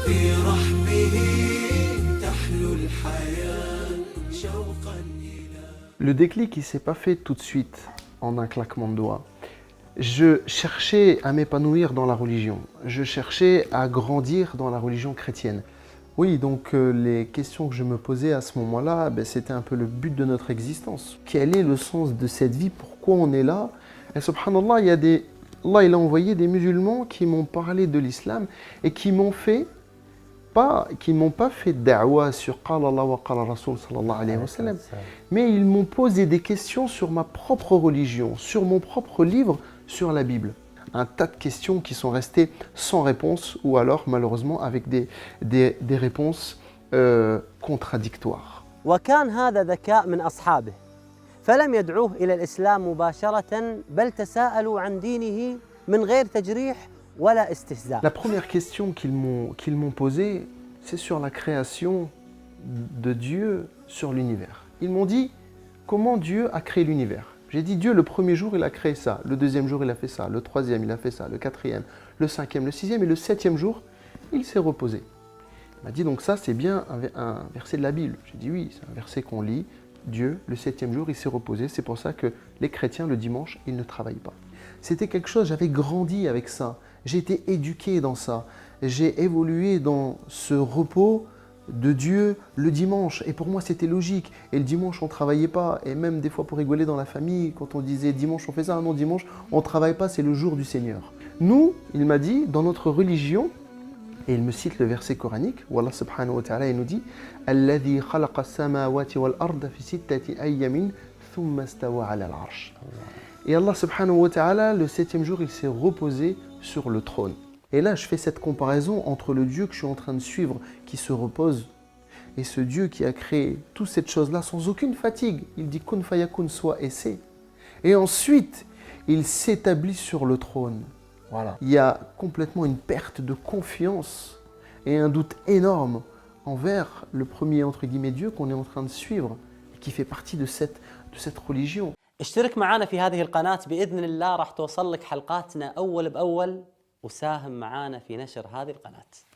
في رحبه تحلو الحياة شوقا إلى. Le déclic, il s'est pas fait tout de suite, en un claquement de doigts. Je cherchais à m'épanouir dans la religion. Je cherchais à grandir dans la religion chrétienne. Oui, donc les questions que je me posais à ce moment-là, c'était un peu le but de notre existence. Quel est le sens de cette vie? Pourquoi on est là? Et subhanallah, Allah il a envoyé des musulmans qui m'ont parlé de l'islam et qui m'ont pas fait da'wa sur Qala Allah wa Qala Rasul sallallahu alayhi wa sallam, mais ils m'ont posé des questions sur ma propre religion, sur mon propre livre, sur la Bible. Un tas de questions qui sont restées sans réponse ou alors malheureusement avec des réponses contradictoires. وكان هذا ذكاء من أصحابه فلم يدعوه إلى الإسلام مباشرة بل تساءلوا عن دينه من غير تجريح ولا استهزاء. La première question qu'ils m'ont posée, c'est sur la création de Dieu sur l'univers. Ils m'ont dit comment Dieu a créé l'univers. J'ai dit Dieu le premier jour il a créé ça, le deuxième jour il a fait ça, le troisième il a fait ça, le quatrième, le cinquième, le sixième et le septième jour il s'est reposé. Il m'a dit donc ça c'est bien un verset de la Bible. J'ai dit oui, c'est un verset qu'on lit. Dieu le septième jour il s'est reposé, c'est pour ça que les chrétiens le dimanche ils ne travaillent pas. C'était quelque chose, j'avais grandi avec ça, j'ai été éduqué dans ça, j'ai évolué dans ce repos de Dieu le dimanche. Et pour moi, c'était logique. Et le dimanche, on ne travaillait pas. Et même des fois, pour rigoler dans la famille, quand on disait dimanche, on fait ça. Non, dimanche, on ne travaille pas, c'est le jour du Seigneur. Nous, il m'a dit, dans notre religion, et il me cite le verset coranique, où Allah subhanahu wa ta'ala, il nous dit « Alladhi khalaqa as-samawati wal arda fi sittati ayyamin thumma istawa ala al-arsh » Et Allah subhanahu wa ta'ala, le septième jour, il s'est reposé sur le trône. Et là, je fais cette comparaison entre le Dieu que je suis en train de suivre, qui se repose, et ce Dieu qui a créé toutes ces choses-là sans aucune fatigue. Il dit « Kun fayakun » soit et c'est. Et ensuite, il s'établit sur le trône. Voilà. Il y a complètement une perte de confiance et un doute énorme envers le premier, entre guillemets, Dieu qu'on est en train de suivre, et qui fait partie de cette religion. اشترك معنا في هذه القناة بإذن الله راح توصل لك حلقاتنا أول بأول وساهم معنا في نشر هذه القناة.